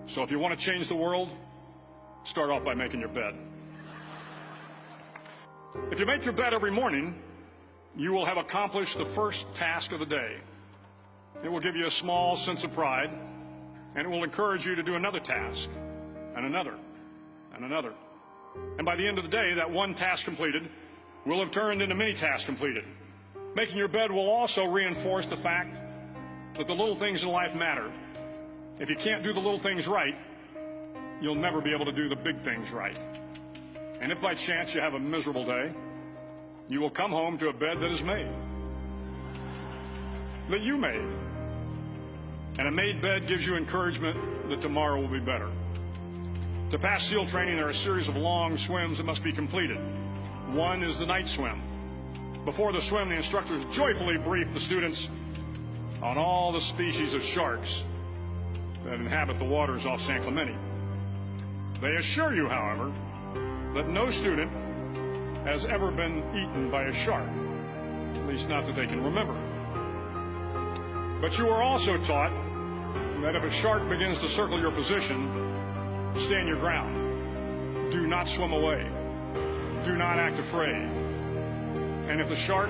So if you want to change the world, start off by making your bed. If you make your bed every morning, you will have accomplished the first task of the day. It will give you a small sense of pride, and it will encourage you to do another task, and another, and another. And by the end of the day, that one task completed will have turned into many tasks completed. Making your bed will also reinforce the fact that the little things in life matter. If you can't do the little things right, you'll never be able to do the big things right. And if by chance you have a miserable day, you will come home to a bed that is made, that you made. And a made bed gives you encouragement that tomorrow will be better. To pass SEAL training, there are a series of long swims that must be completed. One is the night swim. Before the swim, the instructors joyfully brief the students on all the species of sharks that inhabit the waters off San Clemente. They assure you, however, that no student has ever been eaten by a shark, at least not that they can remember. But you are also taught that if a shark begins to circle your position, stand your ground. Do not swim away. Do not act afraid. And if the shark,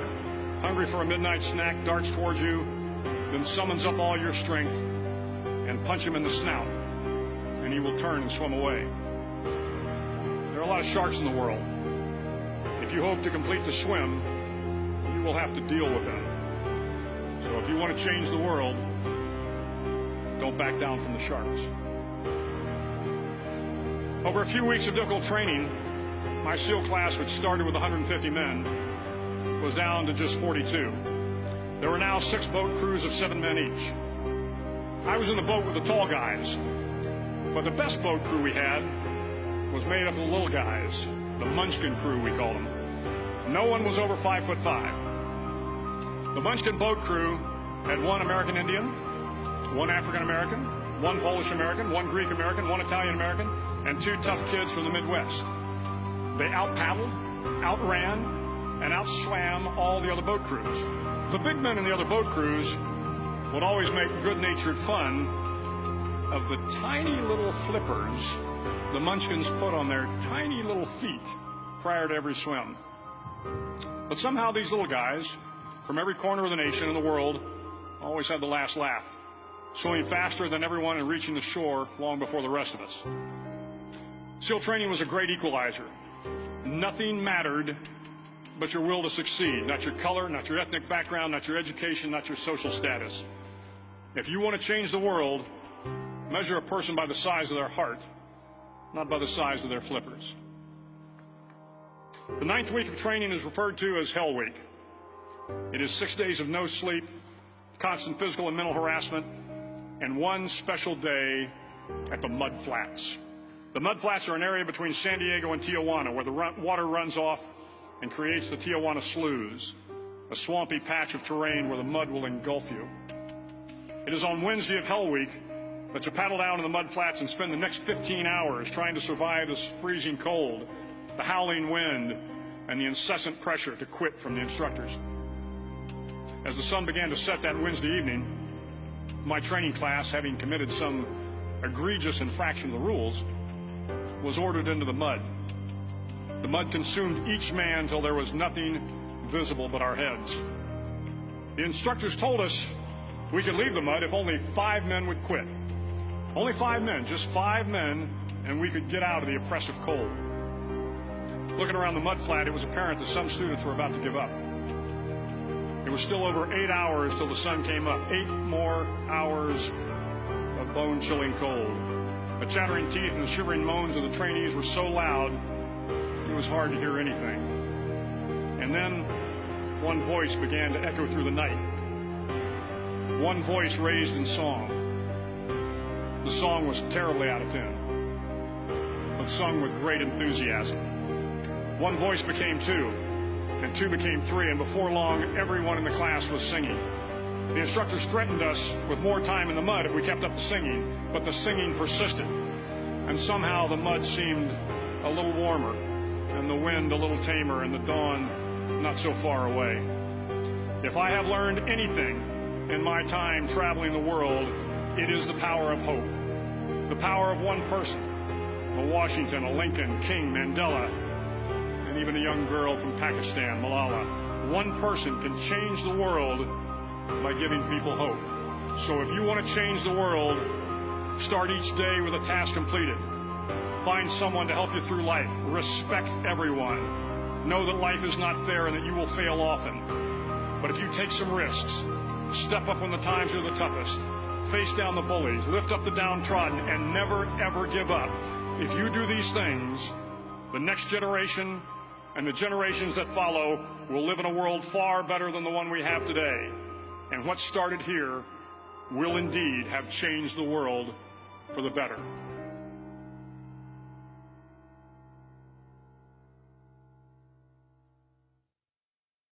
hungry for a midnight snack, darts towards you, then summons up all your strength and punch him in the snout, and he will turn and swim away. There are a lot of sharks in the world. If you hope to complete the swim, you will have to deal with them. So if you want to change the world, don't back down from the sharks. Over a few weeks of difficult training, my SEAL class, which started with 150 men, was down to just 42. There were now 6 boat crews of 7 men each. I was in the boat with the tall guys, but the best boat crew we had was made up of the little guys, the Munchkin crew, we called them. No one was over 5'5". The Munchkin boat crew had 1 American Indian, 1 African American, 1 Polish American, 1 Greek American, 1 Italian American, and 2 tough kids from the Midwest. They out-paddled, outran, and outswam all the other boat crews. The big men in the other boat crews would always make good-natured fun of the tiny little flippers the Munchkins put on their tiny little feet prior to every swim. But somehow these little guys from every corner of the nation and the world always had the last laugh, swimming faster than everyone and reaching the shore long before the rest of us. SEAL training was a great equalizer. Nothing mattered but your will to succeed, not your color, not your ethnic background, not your education, not your social status. If you want to change the world, measure a person by the size of their heart, not by the size of their flippers. The 9th week of training is referred to as Hell Week. It is 6 days of no sleep, constant physical and mental harassment, and 1 special day at the Mud Flats. The Mud Flats are an area between San Diego and Tijuana where the water runs off and creates the Tijuana Sloughs, a swampy patch of terrain where the mud will engulf you. It is on Wednesday of Hell Week that you paddle down to the Mud Flats and spend the next 15 hours trying to survive this freezing cold, the howling wind, and the incessant pressure to quit from the instructors. As the sun began to set that Wednesday evening, my training class, having committed some egregious infraction of the rules, was ordered into the mud. The mud consumed each man until there was nothing visible but our heads. The instructors told us we could leave the mud if only 5 men would quit. Only 5 men, just 5 men, and we could get out of the oppressive cold. Looking around the mud flat, it was apparent that some students were about to give up. It was still over 8 hours till the sun came up. 8 more hours of bone-chilling cold. The chattering teeth and the shivering moans of the trainees were so loud, it was hard to hear anything. And then one voice began to echo through the night. One voice raised in song. The song was terribly out of tune, but sung with great enthusiasm. One voice became 2, and 2 became 3, and before long, everyone in the class was singing. The instructors threatened us with more time in the mud if we kept up the singing, but the singing persisted, and somehow the mud seemed a little warmer, and the wind a little tamer, and the dawn not so far away. If I have learned anything in my time traveling the world, it is the power of hope. The power of one person, a Washington, a Lincoln, King, Mandela, and even a young girl from Pakistan, Malala. One person can change the world by giving people hope. So if you want to change the world, start each day with a task completed. Find someone to help you through life. Respect everyone. Know that life is not fair and that you will fail often. But if you take some risks, step up when the times are the toughest, face down the bullies, lift up the downtrodden, and never, ever give up. If you do these things, the next generation and the generations that follow will live in a world far better than the one we have today. And what started here will indeed have changed the world for the better.